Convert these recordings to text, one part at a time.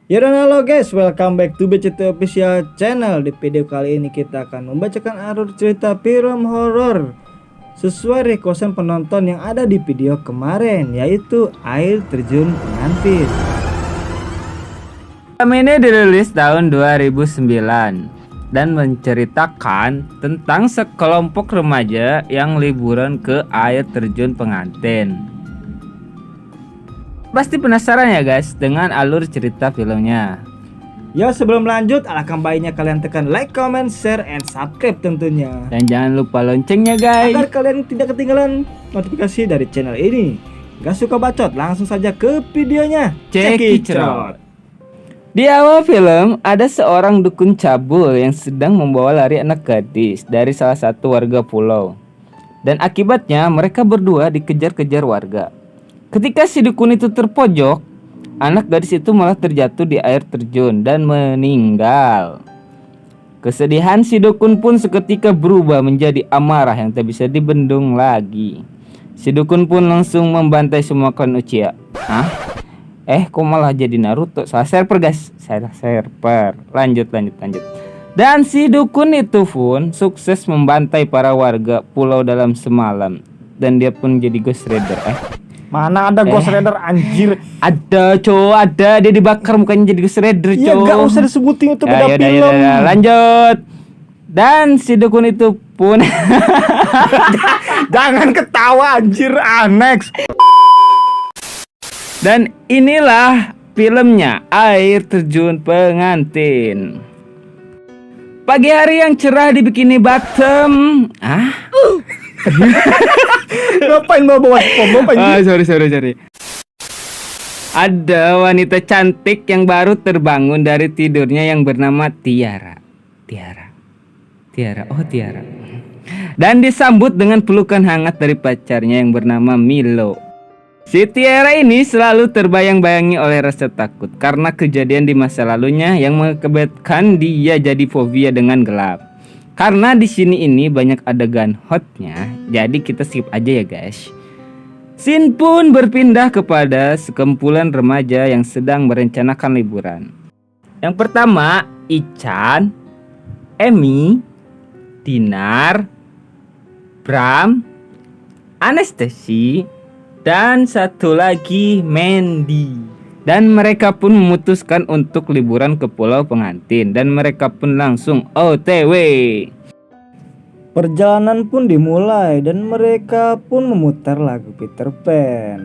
Ya dan halo guys, welcome back to BCT Official Channel. Di video kali ini kita akan membacakan alur cerita film horor sesuai requestan penonton yang ada di video kemarin, yaitu Air Terjun Pengantin. Film ini dirilis tahun 2009 dan menceritakan tentang sekelompok remaja yang liburan ke air terjun pengantin. Pasti penasaran ya guys dengan alur cerita filmnya. Ya sebelum lanjut, alangkah baiknya kalian tekan like, comment, share, and subscribe tentunya. Dan jangan lupa loncengnya guys, agar kalian tidak ketinggalan notifikasi dari channel ini. Gak suka bacot, langsung saja ke videonya. Cekicrot. Di awal film, ada seorang dukun cabul yang sedang membawa lari anak gadis dari salah satu warga pulau. Dan akibatnya mereka berdua dikejar-kejar warga. Ketika si dukun itu terpojok, anak gadis itu malah terjatuh di air terjun dan meninggal. Kesedihan si dukun pun seketika berubah menjadi amarah yang tak bisa dibendung lagi. Si dukun pun langsung membantai semua klan Uchiha. Hah? Kok malah jadi Naruto? Salah server guys, salah server. Lanjut. Dan si dukun itu pun sukses membantai para warga pulau dalam semalam. Dan dia pun jadi Ghost Rider. Mana ada Ghost Rider anjir? Ada cowok, ada dia dibakar mukanya jadi Ghost Rider cowok. Ya gak usah disebutin, itu beda film. Yaudah, lanjut. Dan si dukun itu pun Jangan ketawa anjir, next. Dan inilah filmnya, Air Terjun Pengantin. Pagi hari yang cerah di Bikini Bottom. Ngapain bawa pom Sorry. Ada wanita cantik yang baru terbangun dari tidurnya yang bernama Tiara. Dan disambut dengan pelukan hangat dari pacarnya yang bernama Milo. Si Tiara ini selalu terbayang-bayangi oleh rasa takut karena kejadian di masa lalunya yang mengakibatkan dia jadi fobia dengan gelap. Karena di sini ini banyak adegan hotnya, jadi kita skip aja ya guys. Scene pun berpindah kepada sekumpulan remaja yang sedang merencanakan liburan. Yang pertama, Ichan, Emi, Dinar, Bram, Anestesi, dan satu lagi Mandy. Dan mereka pun memutuskan untuk liburan ke pulau pengantin. Dan mereka pun langsung OTW. Perjalanan pun dimulai dan mereka pun memutar lagu Peter Pan.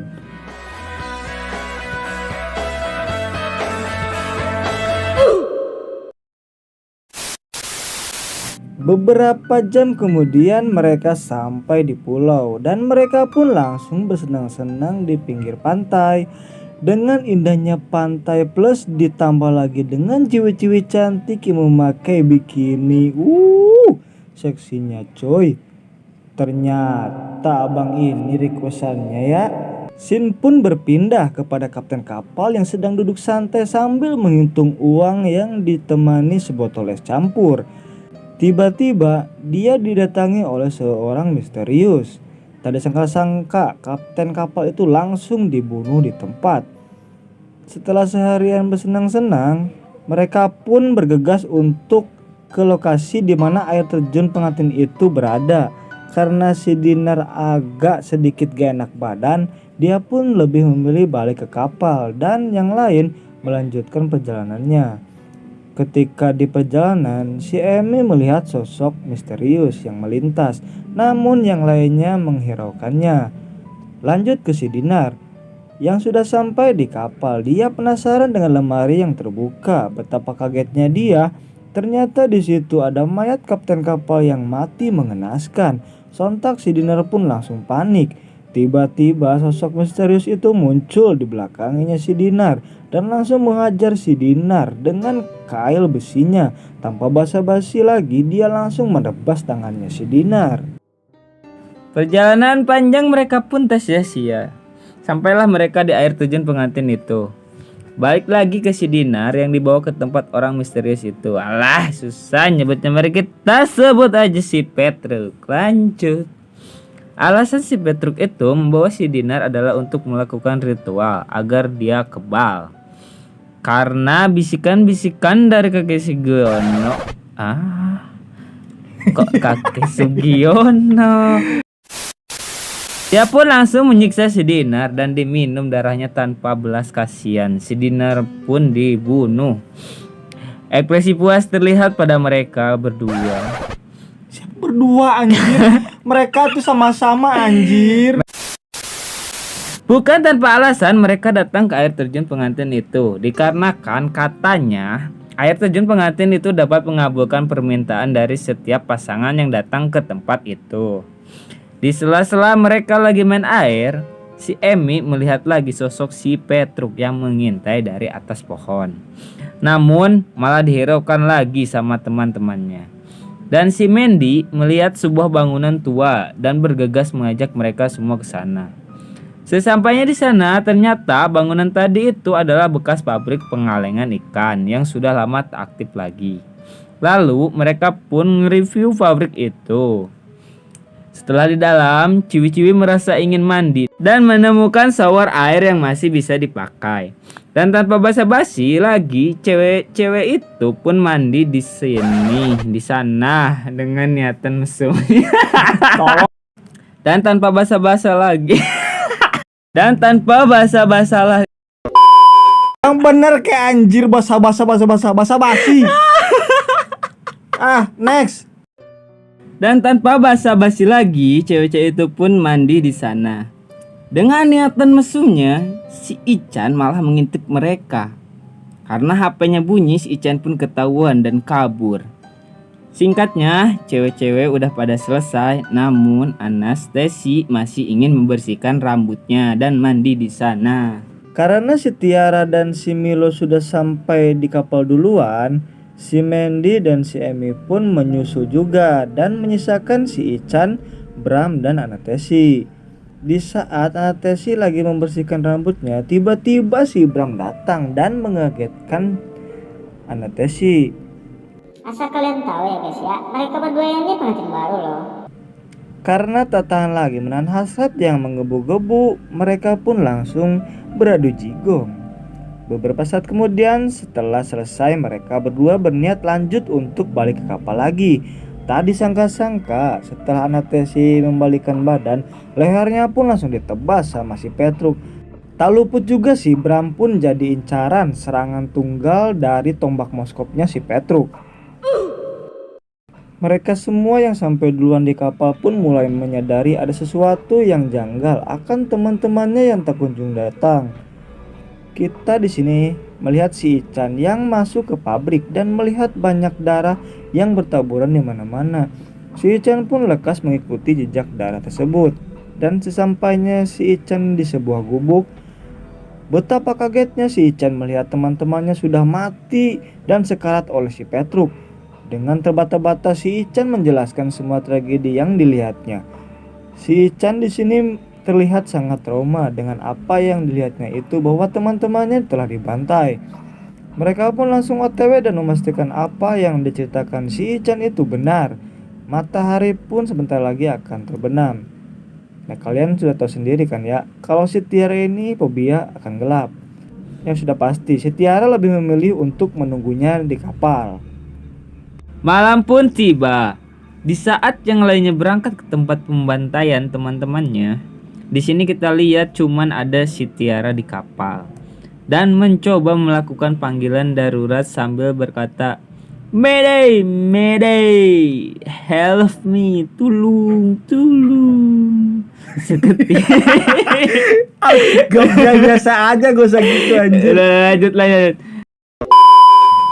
Beberapa jam kemudian mereka sampai di pulau dan mereka pun langsung bersenang-senang di pinggir pantai. Dengan indahnya pantai plus ditambah lagi dengan cewek-cewek cantik yang memakai bikini. Seksinya coy. Ternyata abang ini requestannya ya. Scene pun berpindah kepada kapten kapal yang sedang duduk santai sambil menghitung uang yang ditemani sebotol es campur. Tiba-tiba dia didatangi oleh seorang misterius. Tak disangka-sangka kapten kapal itu langsung dibunuh di tempat. Setelah seharian bersenang-senang, mereka pun bergegas untuk ke lokasi di mana air terjun pengantin itu berada. Karena si Dinar agak sedikit gak enak badan, dia pun lebih memilih balik ke kapal dan yang lain melanjutkan perjalanannya. Ketika di perjalanan, si Emi melihat sosok misterius yang melintas, namun yang lainnya menghiraukannya. Lanjut ke si Dinar yang sudah sampai di kapal. Dia penasaran dengan lemari yang terbuka. Betapa kagetnya dia, ternyata di situ ada mayat kapten kapal yang mati mengenaskan. Sontak si Dinar pun langsung panik. Tiba-tiba sosok misterius itu muncul di belakangnya si Dinar dan langsung menghajar si Dinar dengan kail besinya. Tanpa basa-basi lagi, dia langsung menebas tangannya si Dinar. Perjalanan panjang mereka pun tak sia-sia. Sampailah mereka di air terjun pengantin itu. Balik lagi ke si Dinar yang dibawa ke tempat orang misterius itu. Alah, susah nyebutnya, mari kita sebut aja si Petruk. Lanjut. Alasan si Petruk itu membawa si Dinar adalah untuk melakukan ritual agar dia kebal. Karena bisikan-bisikan dari kakek Sugiono. Kok kakek Sugiono? Dia pun langsung menyiksa si Dinar dan diminum darahnya tanpa belas kasihan. Si Dinar pun dibunuh. Ekspresi puas terlihat pada mereka berdua. Siapa berdua anjir? Mereka tuh sama-sama anjir. Bukan tanpa alasan mereka datang ke air terjun pengantin itu. Dikarenakan katanya air terjun pengantin itu dapat mengabulkan permintaan dari setiap pasangan yang datang ke tempat itu. Di sela-sela mereka lagi main air, si Emi melihat lagi sosok si Petruk yang mengintai dari atas pohon. Namun malah dihiraukan lagi sama teman-temannya. Dan si Mandy melihat sebuah bangunan tua dan bergegas mengajak mereka semua ke sana. Sesampainya di sana, ternyata bangunan tadi itu adalah bekas pabrik pengalengan ikan yang sudah lama tak aktif lagi. Lalu mereka pun nge-review pabrik itu. Setelah di dalam, ciwi-ciwi merasa ingin mandi dan menemukan shower air yang masih bisa dipakai. Dan tanpa basa-basi lagi, cewek-cewek itu pun mandi di sini, di sana dengan niatan mesum. Dan tanpa basa-basa lagi. Dan tanpa basa-basa lagi. Yang bener kayak anjir basa-basi. Next. Dan tanpa basa-basi lagi, cewek-cewek itu pun mandi di sana. Dengan niatan mesumnya, si Ican malah mengintip mereka. Karena HP-nya bunyi, si Ican pun ketahuan dan kabur. Singkatnya, cewek-cewek udah pada selesai, namun Anastasi masih ingin membersihkan rambutnya dan mandi di sana. Karena si Tiara dan si Milo sudah sampai di kapal duluan, si Mandy dan si Emi pun menyusul juga dan menyisakan si Ican, Bram dan Anastasi. Di saat Anastasi lagi membersihkan rambutnya, tiba-tiba si Bram datang dan mengagetkan Anastasi. Asal kalian tahu ya guys ya, mereka berdua ini pengantin baru loh. Karena tak tahan lagi menahan hasrat yang menggebu-gebu, mereka pun langsung beradu jigong. Beberapa saat kemudian, setelah selesai, mereka berdua berniat lanjut untuk balik ke kapal lagi. Tak disangka-sangka, setelah Anastasi membalikkan badan, lehernya pun langsung ditebas sama si Petruk. Tak luput juga si Bram pun jadi incaran serangan tunggal dari tombak moskopnya si Petruk. Mereka semua yang sampai duluan di kapal pun mulai menyadari ada sesuatu yang janggal akan teman-temannya yang tak kunjung datang. Kita di sini melihat si Ican yang masuk ke pabrik dan melihat banyak darah yang bertaburan di mana-mana. Si Ican pun lekas mengikuti jejak darah tersebut. Dan sesampainya si Ican di sebuah gubuk, betapa kagetnya si Ican melihat teman-temannya sudah mati dan sekarat oleh si Petruk. Dengan terbata-bata si Ican menjelaskan semua tragedi yang dilihatnya. Si Ican di sini terlihat sangat trauma dengan apa yang dilihatnya itu, bahwa teman-temannya telah dibantai. Mereka pun langsung OTW dan memastikan apa yang diceritakan si Ican itu benar. Matahari pun sebentar lagi akan terbenam. Nah, kalian sudah tahu sendiri kan ya, kalau si Tiara ini fobia akan gelap. Yang sudah pasti si Tiara lebih memilih untuk menunggunya di kapal. Malam pun tiba. Di saat yang lainnya berangkat ke tempat pembantaian teman-temannya, di sini kita lihat cuman ada si Tiara di kapal dan mencoba melakukan panggilan darurat sambil berkata, "Mayday, Mayday, help me, tulung, tulung." Seketika Gak biasa aja, gak usah gitu anjir. lanjut.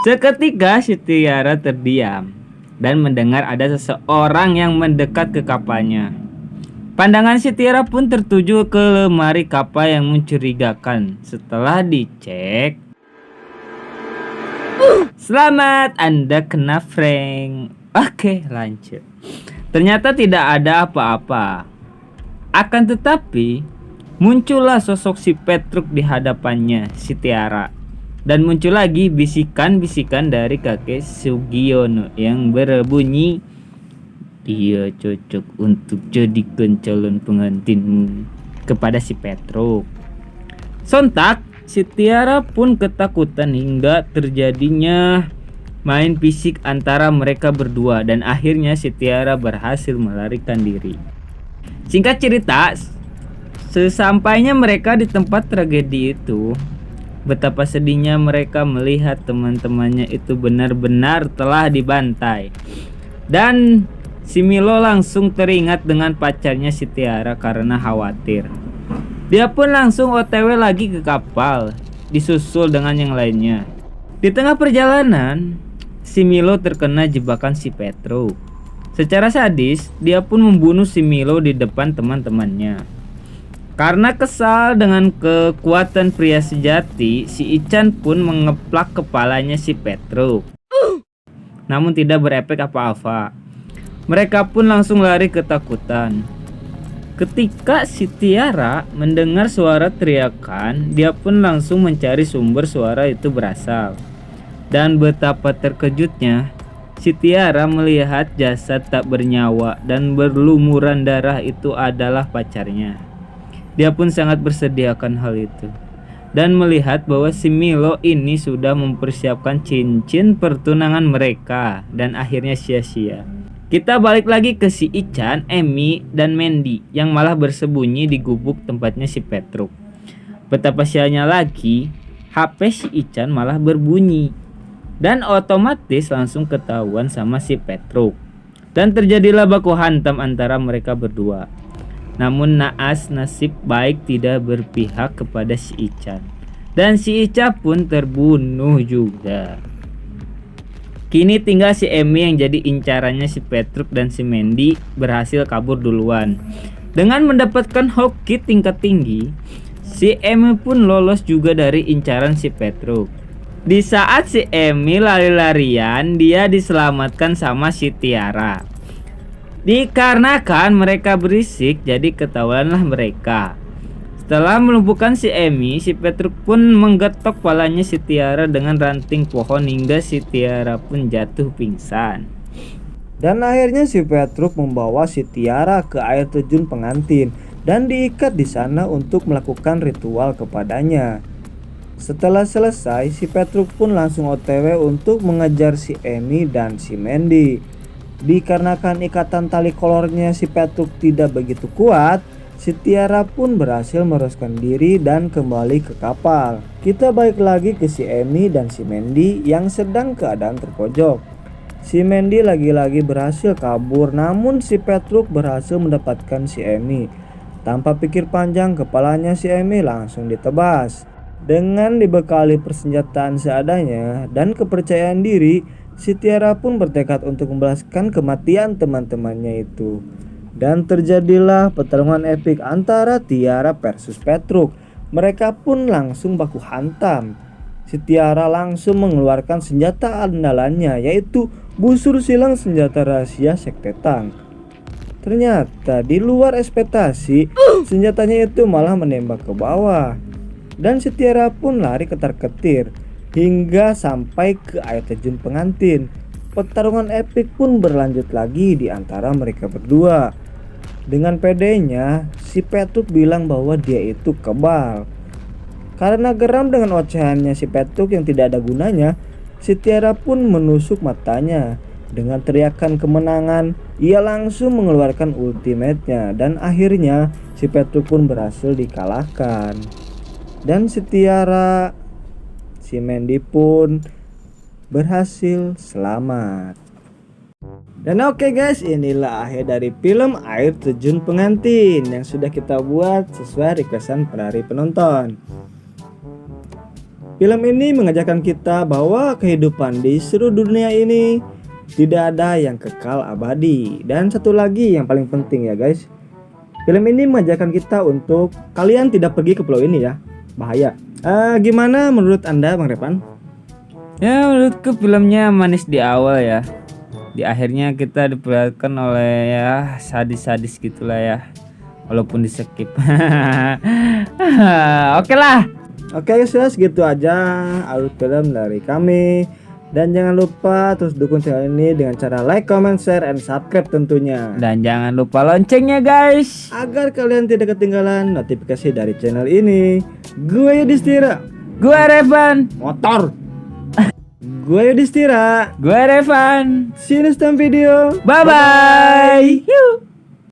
Seketika si Tiara terdiam dan mendengar ada seseorang yang mendekat ke kapalnya. Pandangan si Tiara pun tertuju ke lemari kapal yang mencurigakan. Setelah dicek, selamat, Anda kena prank. Oke, lanjut. Ternyata tidak ada apa-apa. Akan tetapi muncullah sosok si Petruk di hadapannya si Tiara. Dan muncul lagi bisikan-bisikan dari kakek Sugiono yang berbunyi, "Dia cocok untuk jadikan calon pengantinmu," kepada si Petruk. Sontak Si Tiara pun ketakutan hingga terjadinya main fisik antara mereka berdua dan akhirnya si Tiara berhasil melarikan diri. Singkat cerita, sesampainya mereka di tempat tragedi itu, betapa sedihnya mereka melihat teman-temannya itu benar-benar telah dibantai. Dan si Milo langsung teringat dengan pacarnya si Tiara karena khawatir. Dia pun langsung OTW lagi ke kapal, disusul dengan yang lainnya. Di tengah perjalanan, si Milo terkena jebakan si Petro. Secara sadis, dia pun membunuh si Milo di depan teman-temannya. Karena kesal dengan kekuatan pria sejati, si Ichan pun mengeplak kepalanya si Petro. Namun tidak berefek apa-apa. Mereka pun langsung lari ketakutan. Ketika si Tiara mendengar suara teriakan, dia pun langsung mencari sumber suara itu berasal. Dan betapa terkejutnya, si Tiara melihat jasad tak bernyawa dan berlumuran darah itu adalah pacarnya. Dia pun sangat bersedia akan hal itu dan melihat bahwa si Milo ini sudah mempersiapkan cincin pertunangan mereka dan akhirnya sia-sia. Kita balik lagi ke si Ichan, Emi, dan Mandy yang malah bersembunyi di gubuk tempatnya si Petruk. Betapa sialnya lagi, HP si Ichan malah berbunyi dan otomatis langsung ketahuan sama si Petruk. Dan terjadilah baku hantam antara mereka berdua. Namun naas nasib baik tidak berpihak kepada si Ichan. Dan si Ichan pun terbunuh juga. Kini tinggal si Emi yang jadi incarannya si Petruk dan si Mandy berhasil kabur duluan. Dengan mendapatkan hoki tingkat tinggi, si Emi pun lolos juga dari incaran si Petruk. Di saat si Emi lari-larian, dia diselamatkan sama si Tiara. Dikarenakan mereka berisik, jadi ketahuanlah mereka. Setelah melumpuhkan si Emi, si Petruk pun menggetok kepalanya si Tiara dengan ranting pohon hingga si Tiara pun jatuh pingsan. Dan akhirnya si Petruk membawa si Tiara ke air terjun pengantin dan diikat di sana untuk melakukan ritual kepadanya. Setelah selesai, si Petruk pun langsung OTW untuk mengejar si Emi dan si Mandy. Dikarenakan ikatan tali kolornya si Petruk tidak begitu kuat, si Tiara pun berhasil meroskan diri dan kembali ke kapal. Kita balik lagi ke si Emi dan si Mandy yang sedang keadaan terpojok. Si Mandy lagi-lagi berhasil kabur, namun si Petruk berhasil mendapatkan si Emi. Tanpa pikir panjang, kepalanya si Emi langsung ditebas. Dengan dibekali persenjataan seadanya dan kepercayaan diri, si Tiara pun bertekad untuk membalaskan kematian teman-temannya itu. Dan terjadilah pertarungan epik antara Tiara versus Petruk. Mereka pun langsung baku hantam. Si Tiara langsung mengeluarkan senjata andalannya, yaitu busur silang senjata rahasia Sekte Tang. Ternyata di luar ekspektasi, senjatanya itu malah menembak ke bawah. Dan si Tiara pun lari ketar-ketir hingga sampai ke air terjun pengantin. Pertarungan epik pun berlanjut lagi di antara mereka berdua. Dengan pedenya, si Petruk bilang bahwa dia itu kebal. Karena geram dengan ocehannya si Petruk yang tidak ada gunanya, si Tiara pun menusuk matanya. Dengan teriakan kemenangan, ia langsung mengeluarkan ultimate-nya dan akhirnya si Petruk pun berhasil dikalahkan. Dan si Tiara, si Mandy pun berhasil selamat. Dan oke guys, inilah akhir dari film Air Terjun Pengantin yang sudah kita buat sesuai requestan penari penonton. Film ini mengajarkan kita bahwa kehidupan di seluruh dunia ini tidak ada yang kekal abadi. Dan satu lagi yang paling penting ya guys, film ini mengajarkan kita untuk kalian tidak pergi ke pulau ini ya, bahaya. Gimana menurut anda Bang Repan? Ya, menurutku filmnya manis di awal ya. Di akhirnya kita diperlihatkan oleh ya sadis-sadis gitulah ya, walaupun di skip. Oke lah. Oke guys, segitu aja alur film dari kami. Dan jangan lupa terus dukung channel ini dengan cara like, comment, share, and subscribe tentunya. Dan jangan lupa loncengnya guys, agar kalian tidak ketinggalan notifikasi dari channel ini. Gue Yudhistira. Gue Revan. Motor. Gue Yudhistira. Gue Revan. See you next time video. Bye bye.